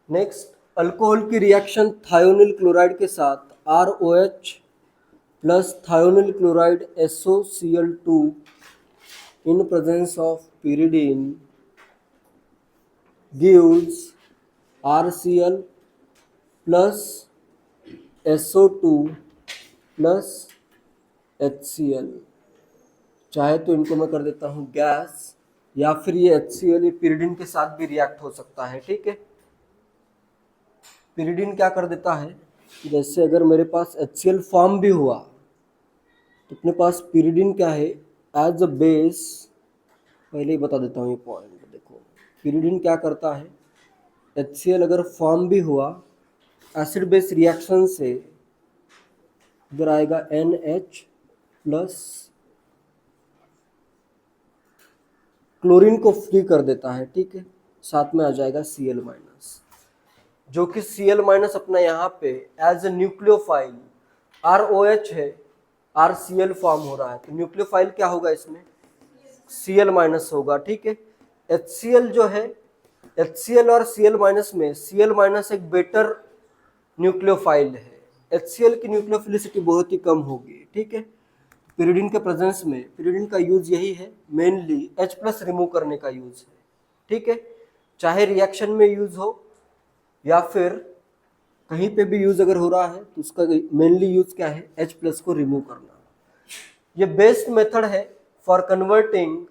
Next, alcohol की reaction thionyl chloride के साथ ROH plus thionyl chloride SOCl2 in presence of pyridine gives RCl plus SO2 plus HCl। चाहे तो इनको मैं कर देता हूँ गैस, या फिर ये HCl ये pyridine के साथ भी रिएक्ट हो सकता है। ठीक है, pyridine क्या कर देता है, जैसे अगर मेरे पास HCl फॉर्म भी हुआ तो अपने पास pyridine क्या है एज अ बेस। पहले ही बता देता हूँ ये पॉइंट, देखो pyridine क्या करता है, HCl अगर फॉर्म भी हुआ एसिड बेस रिएक्शन से, इधर आएगा NH प्लस, क्लोरीन को फ्री कर देता है। ठीक है, साथ में आ जाएगा Cl माइनस, जो कि Cl माइनस अपना यहाँ पे एज ए न्यूक्लियोफाइल ROH है, RCl फॉर्म हो रहा है, तो न्यूक्लियोफाइल क्या होगा इसमें, Cl माइनस होगा। ठीक है, HCl जो है, HCl और Cl माइनस में Cl माइनस एक बेटर न्यूक्लियोफाइल है, HCl की न्यूक्लियोफिलिसिटी बहुत ही कम होगी। ठीक है, pyridine के प्रेजेंस में pyridine का यूज यही है, मेनली H प्लस रिमूव करने का यूज है। ठीक है, चाहे रिएक्शन में यूज हो या फिर कहीं पे भी यूज अगर हो रहा है तो उसका मेनली यूज क्या है, H प्लस को रिमूव करना। ये बेस्ट मेथड है for converting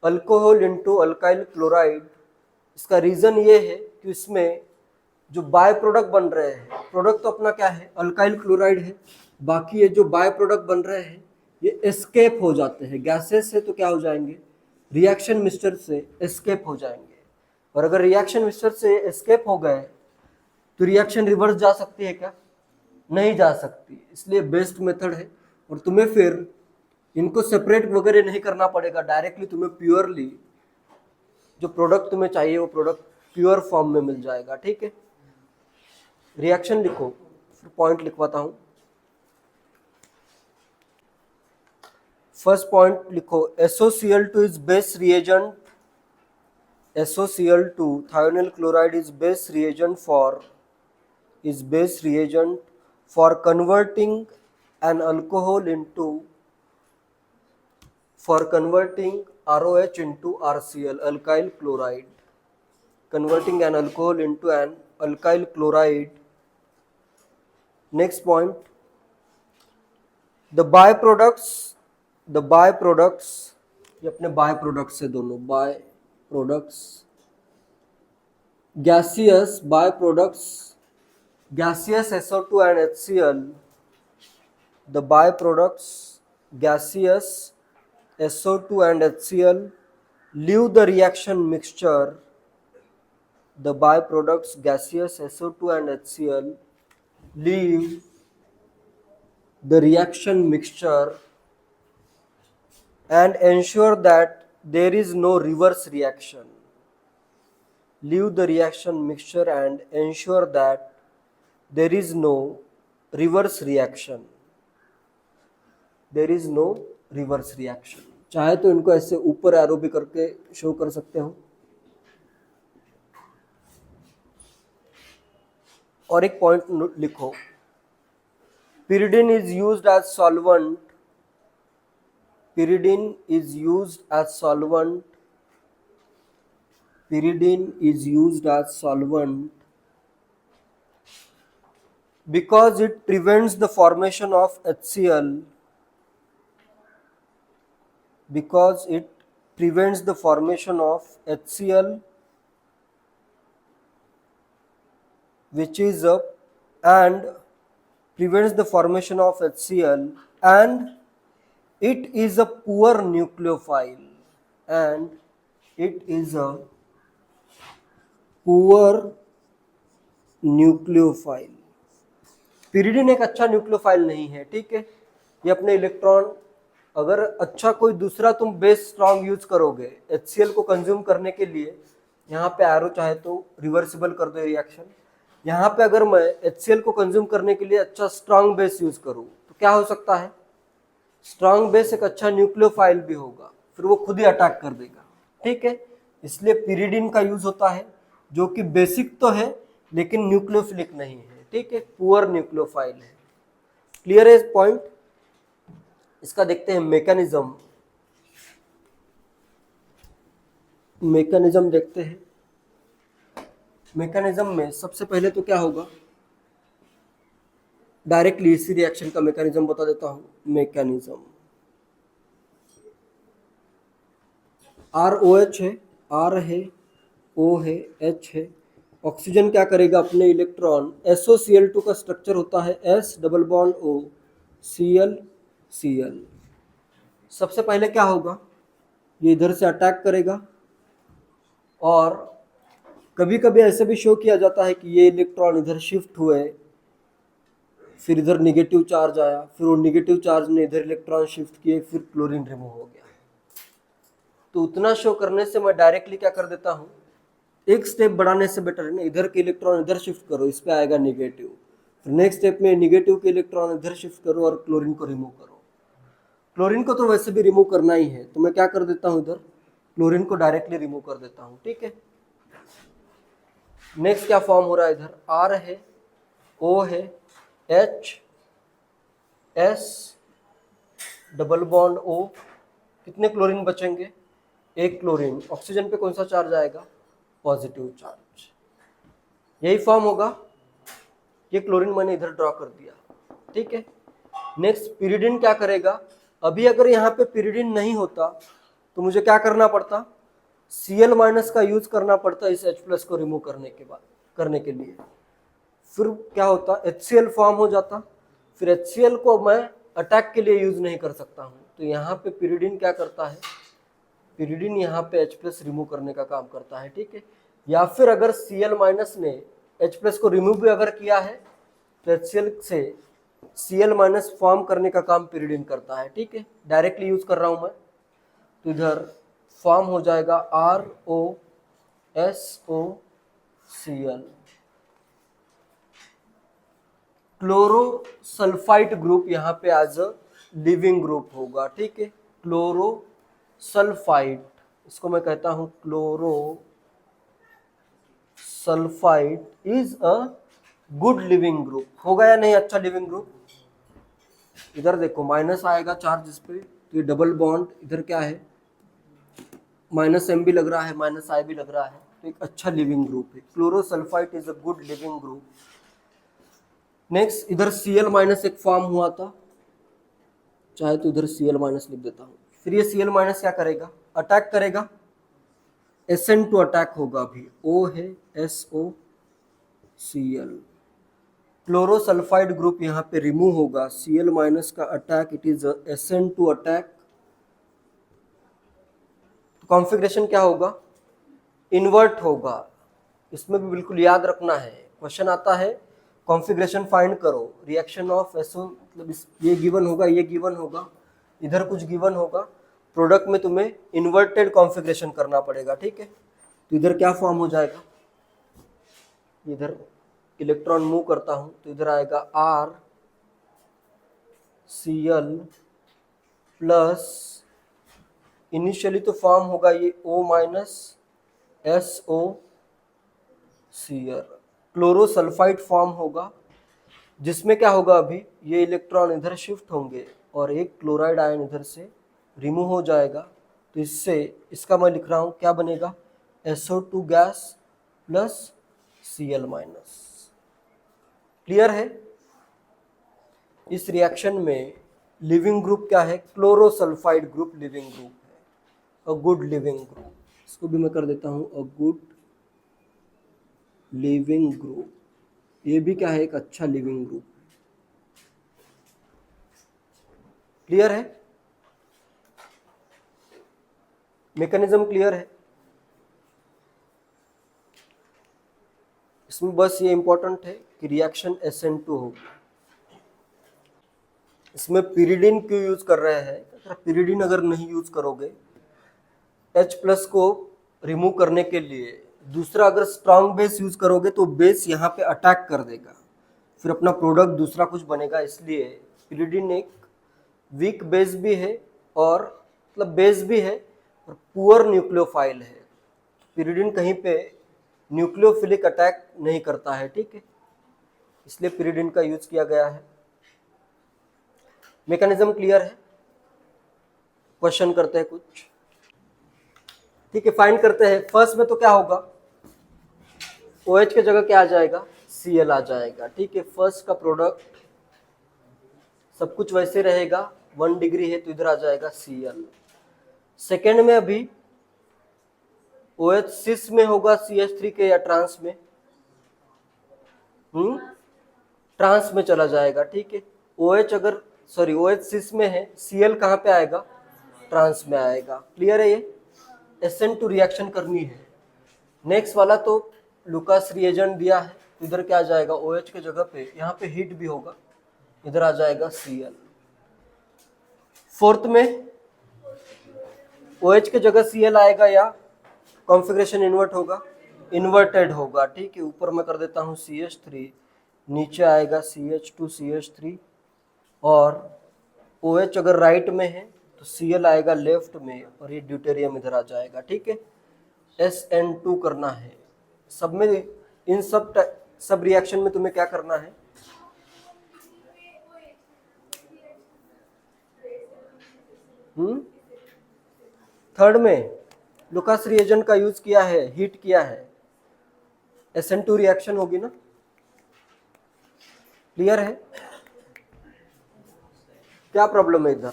alcohol into alkyl chloride. इसका रीजन ये है कि इसमें जो बाय प्रोडक्ट बन रहे हैं, प्रोडक्ट तो अपना क्या है, अल्काइल क्लोराइड है, बाकी ये जो बाय प्रोडक्ट बन रहे हैं ये एस्केप हो जाते हैं गैसेस से, तो क्या हो जाएंगे, रिएक्शन मिक्सचर से एस्केप हो जाएंगे। और अगर रिएक्शन मिक्सचर से एस्केप हो गए तो रिएक्शन रिवर्स जा सकती है क्या, नहीं जा सकती, इसलिए बेस्ट मेथड है। और तुम्हें फिर इनको सेपरेट वगैरह नहीं करना पड़ेगा, डायरेक्टली तुम्हें प्योरली जो प्रोडक्ट तुम्हें चाहिए वो प्रोडक्ट प्योर फॉर्म में मिल जाएगा। ठीक है, रिएक्शन लिखो, फिर पॉइंट लिखवाता हूं। फर्स्ट पॉइंट लिखो, SOCl2 is base reagent, SOCl2 thionyl chloride is base reagent for converting an alcohol into, for converting ROH into RCl, alkyl chloride, converting an alcohol into an alkyl chloride. Next point, the byproducts, ये अपने by products है दोनों, byproducts, gaseous byproducts, gaseous SO2 and HCl, the byproducts gaseous SO2 and HCl leave the reaction mixture, the byproducts gaseous SO2 and HCl leave the reaction mixture and ensure that there is no reverse reaction. Leave the reaction mixture and ensure that there is no reverse reaction. There is no reverse reaction. चाहे तो इनको ऐसे ऊपर arrow भी करके show कर सकते हो। और एक पॉइंट लिखो, pyridine is used as solvent, pyridine is used as solvent, pyridine is used as solvent because it prevents the formation of HCl, because it prevents the formation of HCl, which is a, and prevents the formation of HCl, and it is a poor nucleophile, and it is a poor nucleophile. pyridine एक अच्छा nucleophile नहीं है। ठीक है, ये अपने electron, अगर अच्छा कोई दूसरा तुम बेस स्ट्रॉन्ग यूज करोगे HCl को कंज्यूम करने के लिए, यहाँ पे एरो चाहे तो रिवर्सिबल कर दो रिएक्शन, यहाँ पे अगर मैं HCl को कंज्यूम करने के लिए अच्छा स्ट्रॉन्ग बेस यूज करूँ तो क्या हो सकता है, स्ट्रॉन्ग बेस एक अच्छा न्यूक्लियोफाइल भी होगा, फिर वो खुद ही अटैक कर देगा। ठीक है, इसलिए pyridine का यूज होता है, जो कि बेसिक तो है लेकिन न्यूक्लियोफिलिक नहीं है, ठीक है, पुअर न्यूक्लियोफाइल है। क्लियर है इस पॉइंट? इसका देखते हैं मैकेनिज्म। मैकेनिज्म देखते हैं। मैकेनिज्म में सबसे पहले तो क्या होगा, डायरेक्टली इसी रिएक्शन का मैकेनिज्म बता देता हूं। मैकेनिज्म ROH है, R है, O है, H है। ऑक्सीजन क्या करेगा, अपने इलेक्ट्रॉन SOCl2 का स्ट्रक्चर होता है S double bond O Cl। सबसे पहले क्या होगा, ये इधर से अटैक करेगा, और कभी कभी ऐसे भी शो किया जाता है कि ये इलेक्ट्रॉन इधर शिफ्ट हुए, फिर इधर निगेटिव चार्ज आया, फिर वो निगेटिव चार्ज ने इधर इलेक्ट्रॉन शिफ्ट किए, फिर क्लोरीन रिमूव हो गया। तो उतना शो करने से मैं डायरेक्टली क्या कर देता हूँ, एक स्टेप बढ़ाने से बेटर है ना, इधर के इलेक्ट्रॉन इधर शिफ्ट करो, इस पे आएगा निगेटिव, फिर नेक्स्ट स्टेप में निगेटिव के इलेक्ट्रॉन इधर शिफ्ट करो और क्लोरीन को रिमूव करो। क्लोरीन को तो वैसे भी रिमूव करना ही है, तो मैं क्या कर देता हूँ, इधर क्लोरीन को डायरेक्टली रिमूव कर देता हूँ, ठीक है। नेक्स्ट क्या फॉर्म हो रहा है, इधर R है, O है, H S double bond O, कितने क्लोरीन बचेंगे, एक क्लोरीन। ऑक्सीजन पे कौन सा चार्ज आएगा, पॉजिटिव चार्ज। यही फॉर्म होगा। ये क्लोरीन मैंने इधर ड्रॉ कर दिया, ठीक है। नेक्स्ट पिरिडिन क्या करेगा, अभी अगर यहाँ पे पिरिडिन नहीं होता तो मुझे क्या करना पड़ता, Cl- का यूज करना पड़ता इस H+ को रिमूव करने के लिए। फिर क्या होता, HCl फॉर्म हो जाता, फिर HCl को मैं अटैक के लिए यूज नहीं कर सकता हूँ। तो यहाँ पे पिरिडिन क्या करता है, पिरिडिन यहाँ पे H+ रिमूव करने का काम करता है, ठीक है। या फिर अगर Cl- ने H+ को रिमूव भी अगर किया है तो HCl से Cl- फॉर्म करने का काम पिरिडिन करता है, ठीक है। डायरेक्टली यूज कर रहा हूं मैं, तो इधर फॉर्म हो जाएगा ROSOCl। क्लोरोसल्फाइड ग्रुप यहाँ पे एज अ लिविंग ग्रुप होगा, ठीक है। क्लोरोसल्फाइड, इसको मैं कहता हूं chlorosulphide is a good leaving group. होगा या नहीं अच्छा लिविंग ग्रुप? इधर देखो माइनस आएगा चार्ज इस पे, तो ये डबल बॉन्ड इधर क्या है, -M भी लग रहा है, -I भी लग रहा है, तो एक अच्छा लिविंग ग्रुप है। Chlorosulphide is a good leaving group. Next इधर Cl- एक फॉर्म हुआ था, चाहे तो इधर Cl- लिख देता हूँ। फिर ये Cl- क्या करेगा, अटैक करेगा, SN2 अटैक होगा। अभी O है, SOCl। क्लोरोसल्फाइड ग्रुप यहाँ पे रिमूव होगा, Cl- का attack, it is SN2 attack. Configuration क्या होगा, इन्वर्ट होगा। इसमें भी बिल्कुल याद रखना है, क्वेश्चन आता है कॉन्फ़िगरेशन फाइंड करो, रिएक्शन ऑफ SO, मतलब ये गिवन होगा, ये गिवन होगा, इधर कुछ गिवन होगा, प्रोडक्ट में तुम्हें इन्वर्टेड कॉन्फ़िगरेशन करना पड़ेगा, ठीक है। तो इधर क्या फॉर्म हो जाएगा, इधर इलेक्ट्रॉन मूव करता हूं तो इधर आएगा RCl प्लस, इनिशियली तो फॉर्म होगा ये O- SOCl। क्लोरोसल्फाइड फॉर्म होगा, जिसमें क्या होगा, अभी ये इलेक्ट्रॉन इधर शिफ्ट होंगे और एक क्लोराइड आयन इधर से रिमूव हो जाएगा। तो इससे इसका मैं लिख रहा हूं क्या बनेगा, SO2 gas plus Cl-। Clear है? इस रिएक्शन में लिविंग ग्रुप क्या है, क्लोरोसल्फाइड ग्रुप लिविंग ग्रुप है, अ गुड लिविंग ग्रुप। इसको भी मैं कर देता हूं अ गुड लिविंग ग्रुप। ये भी क्या है, एक अच्छा लिविंग ग्रुप। क्लियर है? मैकेनिज्म क्लियर है? इसमें बस ये इंपॉर्टेंट है कि रिएक्शन SN2 होगी। इसमें पिरिडिन क्यों यूज कर रहे हैं, पिरिडिन अगर नहीं यूज करोगे H+ को रिमूव करने के लिए, दूसरा अगर स्ट्रॉन्ग बेस यूज करोगे तो बेस यहाँ पे अटैक कर देगा, फिर अपना प्रोडक्ट दूसरा कुछ बनेगा। इसलिए पिरिडिन एक वीक बेस भी है, और मतलब बेस भी है और पुअर न्यूक्लियोफाइल है। पिरिडिन कहीं पे न्यूक्लियोफिलिक अटैक नहीं करता है, ठीक है, इसलिए पिरिडिन का यूज किया गया है। मैकेनिज्म क्लियर है? क्वेश्चन करते हैं कुछ, ठीक है, फाइंड करते हैं। फर्स्ट में तो क्या होगा, OH की जगह क्या आ जाएगा, Cl आ जाएगा, ठीक है। फर्स्ट का प्रोडक्ट सब कुछ वैसे रहेगा, 1 डिग्री है तो इधर आ जाएगा Cl। सेकेंड में अभी OH सिस में होगा CH3 के या ट्रांस में, ट्रांस में चला जाएगा, ठीक है। OH सिस में है, Cl कहाँ पे आएगा, ट्रांस में आएगा। क्लियर है ये? SN2 रिएक्शन करनी है। नेक्स्ट वाला तो लुकास रिएजेंट दिया है, इधर क्या आ जाएगा, OH के जगह पे यहाँ पे हीट भी होगा, इधर आ जाएगा Cl। फोर्थ में OH के जगह Cl आएगा या कॉन्फ़िगरेशन इन्वर्ट होगा, इन्वर्टेड होगा, ठीक है। ऊपर मैं कर देता हूँ CH3, नीचे आएगा CH2 CH3, और OH अगर राइट में है तो Cl आएगा लेफ्ट में, और ये ड्यूटेरियम इधर आ जाएगा, ठीक है। SN2 करना है। सब में, इन सब रिएक्शन में तुम्हें क्या करना है, थर्ड में लुकास रिएजेंट का यूज किया है, हीट किया है, SN2 रिएक्शन होगी ना। क्लियर है? क्या प्रॉब्लम है इधर,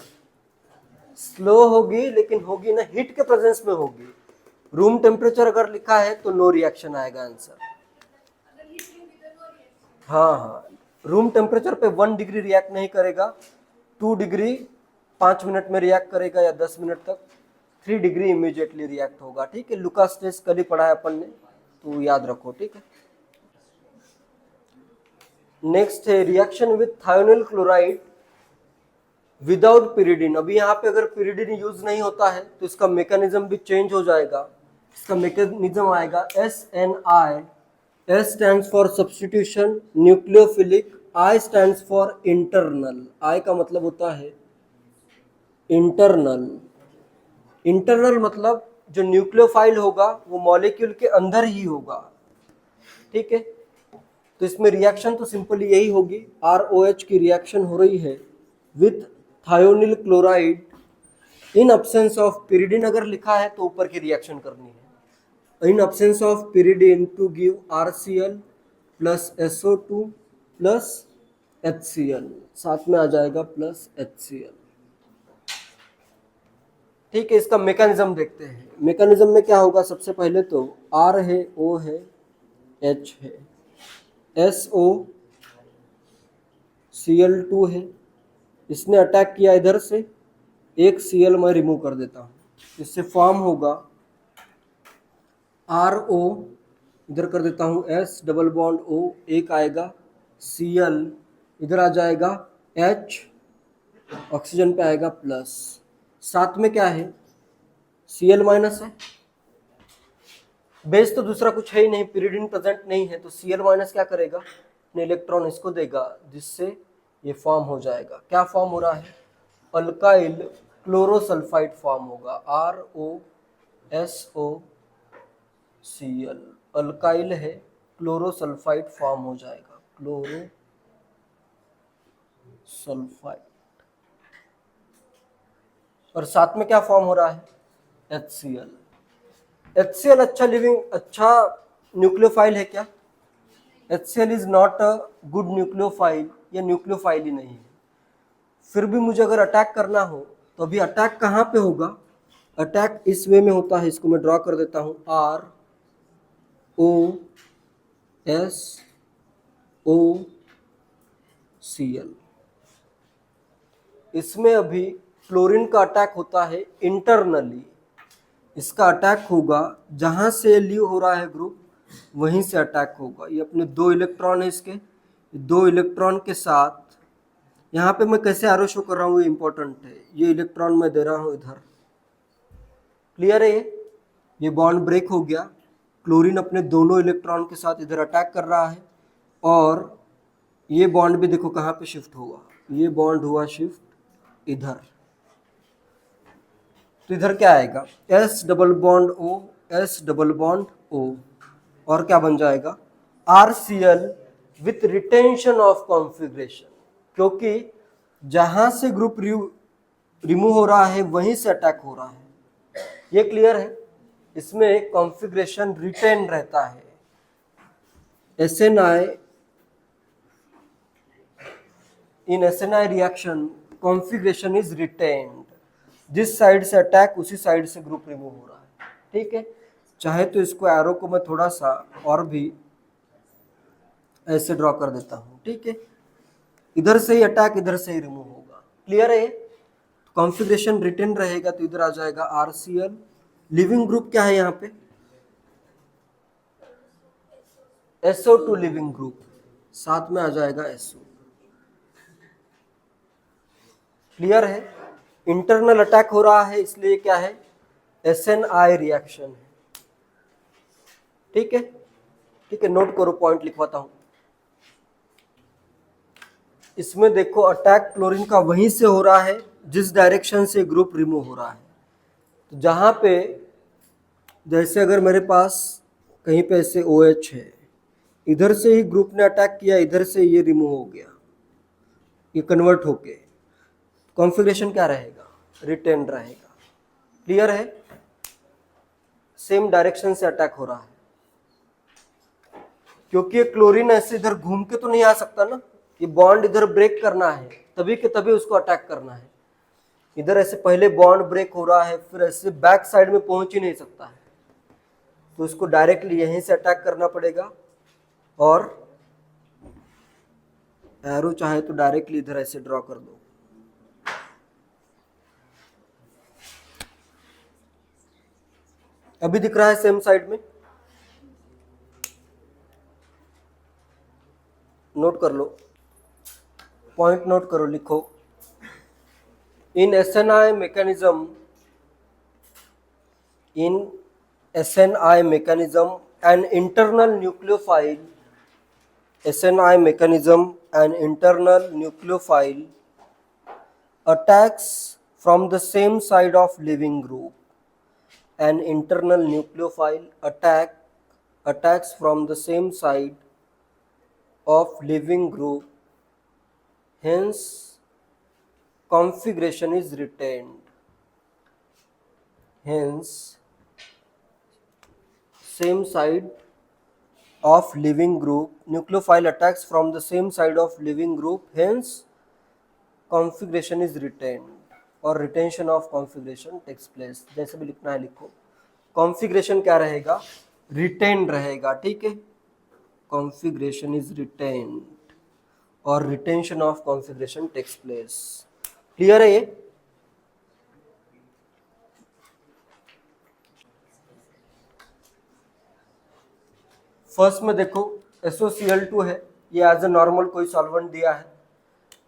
स्लो होगी लेकिन होगी ना, हीट के प्रेजेंस में होगी। रूम टेम्परेचर अगर लिखा है तो नो रिएक्शन आएगा आंसर। हाँ, रूम टेम्परेचर पे 1 डिग्री रिएक्ट नहीं करेगा, 2 डिग्री 5 मिनट में रिएक्ट करेगा या 10 मिनट तक, 3 डिग्री इमीडिएटली रिएक्ट होगा, ठीक है। लुकास टेस्ट कल ही पढ़ा है अपन ने, तो याद रखो, ठीक है। नेक्स्ट है reaction with thionyl chloride without pyridine. अभी यहाँ पे अगर पिरिडिन यूज नहीं होता है तो इसका मैकेनिज्म भी चेंज हो जाएगा। इसका मैकेनिज्म आएगा SNI, S stands for substitution nucleophilic, I stands for internal. I का मतलब होता है इंटरनल। इंटरनल मतलब जो न्यूक्लियोफाइल होगा वो मॉलिक्यूल के अंदर ही होगा, ठीक है। तो इसमें रिएक्शन तो सिंपली यही होगी, ROH की रिएक्शन हो रही है with thionyl chloride in absence of pyridine. अगर लिखा है तो ऊपर की रिएक्शन करनी है, in absence of pyridine to give RCl plus SO2 plus HCl, साथ में आ जाएगा प्लस HCl, ठीक है। इसका मैकेनिज्म देखते हैं। मैकेनिज्म में क्या होगा, सबसे पहले तो R है, O है, H है, SO Cl2 है, इसने अटैक किया इधर से, एक Cl मैं रिमूव कर देता हूँ, इससे फॉर्म होगा RO, इधर कर देता हूँ S डबल बॉन्ड O, एक आएगा Cl, इधर आ जाएगा H, ऑक्सीजन पे आएगा प्लस, साथ में क्या है, Cl माइनस है, बेस तो दूसरा कुछ है ही नहीं, पिरिडिन प्रेजेंट नहीं है, तो Cl माइनस क्या करेगा, अपने इलेक्ट्रॉन इसको देगा, जिससे ये फॉर्म हो जाएगा। क्या फॉर्म हो रहा है, अल्काइल क्लोरोसल्फाइड फॉर्म होगा, ROSOCl, अल्काइल है, क्लोरोसल्फाइड फॉर्म हो जाएगा, क्लोरोसल्फाइड, और साथ में क्या फॉर्म हो रहा है, HCl। HCl अच्छा न्यूक्लियोफाइल है क्या, HCl is not a good nucleophile, या न्यूक्लियोफाइल ही नहीं है। फिर भी मुझे अगर अटैक करना हो तो अभी अटैक कहाँ पे होगा, अटैक इस वे में होता है, इसको मैं ड्रॉ कर देता हूँ, ROSOCl। इसमें अभी क्लोरीन का अटैक होता है इंटरनली, इसका अटैक होगा जहां से लीव हो रहा है ग्रुप, वहीं से अटैक होगा। ये अपने 2 इलेक्ट्रॉन है, इसके 2 इलेक्ट्रॉन के साथ, यहाँ पे मैं कैसे एरो शो कर रहा हूँ ये इंपॉर्टेंट है, ये इलेक्ट्रॉन मैं दे रहा हूँ इधर। क्लियर है? ये बॉन्ड ब्रेक हो गया, क्लोरीन अपने दोनों इलेक्ट्रॉन के साथ इधर अटैक कर रहा है, और ये बॉन्ड भी देखो कहाँ पे शिफ्ट हुआ, ये बॉन्ड हुआ शिफ्ट इधर। तो इधर क्या आएगा, S double bond O, S double bond O, और क्या बन जाएगा RCl with retention of configuration, क्योंकि जहां से ग्रुप रिमूव हो रहा है वहीं से अटैक हो रहा है। ये क्लियर है? इसमें कॉन्फ़िगरेशन रिटेन रहता है। SNI in SNI reaction configuration is retained. जिस साइड से अटैक उसी साइड से ग्रुप रिमूव हो रहा है। ठीक है, चाहे तो इसको एरो को मैं थोड़ा सा और भी ऐसे ड्रॉ कर देता हूं। ठीक है, इधर से ही अटैक इधर से ही रिमूव होगा। क्लियर है? कॉन्फ़िगरेशन रिटेन रहेगा तो इधर आ जाएगा RCl। लिविंग ग्रुप क्या है यहाँ पे? SO2 लिविंग ग्रुप, साथ में आ जाएगा SO। क्लियर है? इंटरनल अटैक हो रहा है इसलिए क्या है SNI रिएक्शन है। ठीक है, ठीक है, नोट करो, पॉइंट लिखवाता हूं। इसमें देखो अटैक क्लोरीन का वहीं से हो रहा है जिस डायरेक्शन से ग्रुप रिमूव हो रहा है। तो जहां पे जैसे अगर मेरे पास कहीं पे ऐसे OH है, इधर से ही ग्रुप ने अटैक किया, इधर से ये रिमूव हो गया, ये कन्वर्ट होके कॉन्फ़िगरेशन क्या रहेगा रिटेन रहेगा। क्लियर है? सेम डायरेक्शन से अटैक हो रहा है, क्योंकि क्लोरीन ऐसे इधर घूम के तो नहीं आ सकता ना, ये बॉन्ड इधर ब्रेक करना है तभी के तभी उसको अटैक करना है। इधर ऐसे पहले बॉन्ड ब्रेक हो रहा है, फिर ऐसे बैक साइड में पहुंच ही नहीं सकता है, तो इसको डायरेक्टली यहीं से अटैक करना पड़ेगा। और एरो चाहे तो डायरेक्टली इधर ऐसे ड्रॉ कर दो। अभी दिख रहा है सेम साइड में? नोट कर लो, पॉइंट नोट करो, लिखो। इन SNI mechanism, an internal nucleophile, SNI mechanism, an internal nucleophile attacks from the same side of living group. An internal nucleophile attacks from the same side of living group. Hence, configuration is retained. Hence, same side of living group, nucleophile attacks from the same side of living group, hence configuration is retained और retention of configuration takes place। जैसे भी लिखना है लिखो, configuration क्या रहेगा retained रहेगा। ठीक है, configuration is retained और retention of configuration takes place। Clear है ये? फर्स्ट में देखो SOCl2 है, ये एज ए नॉर्मल कोई सॉल्वेंट दिया है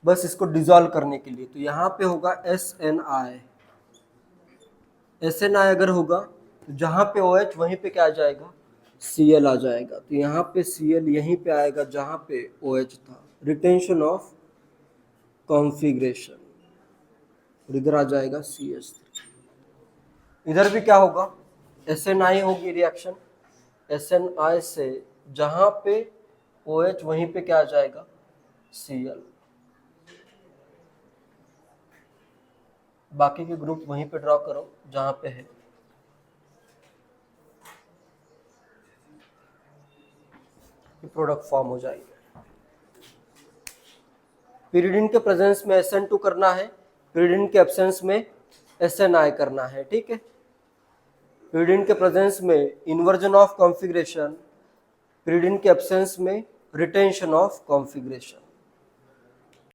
बस इसको डिसॉल्व करने के लिए, तो यहाँ पे होगा SNI। SNI अगर होगा तो जहाँ पे OH वहीं पे क्या आ जाएगा Cl आ जाएगा, तो यहाँ पे Cl यहीं पे आएगा जहाँ पे OH था, रिटेंशन ऑफ कॉन्फ़िगरेशन, और इधर आ जाएगा CH3। इधर भी क्या होगा SNI होगी रिएक्शन, SNI से जहां पे OH वहीं पे क्या आ जाएगा Cl, बाकी के ग्रुप वहीं पे ड्रॉ करो जहां पे है। प्रोडक्ट फॉर्म हो जाएगी। pyridine के प्रेजेंस में SN2 करना है, pyridine के एब्सेंस में SNI करना है। ठीक है, pyridine के प्रेजेंस में इन्वर्जन ऑफ कॉन्फ़िगरेशन, pyridine के एब्सेंस में रिटेंशन ऑफ कॉन्फ़िगरेशन।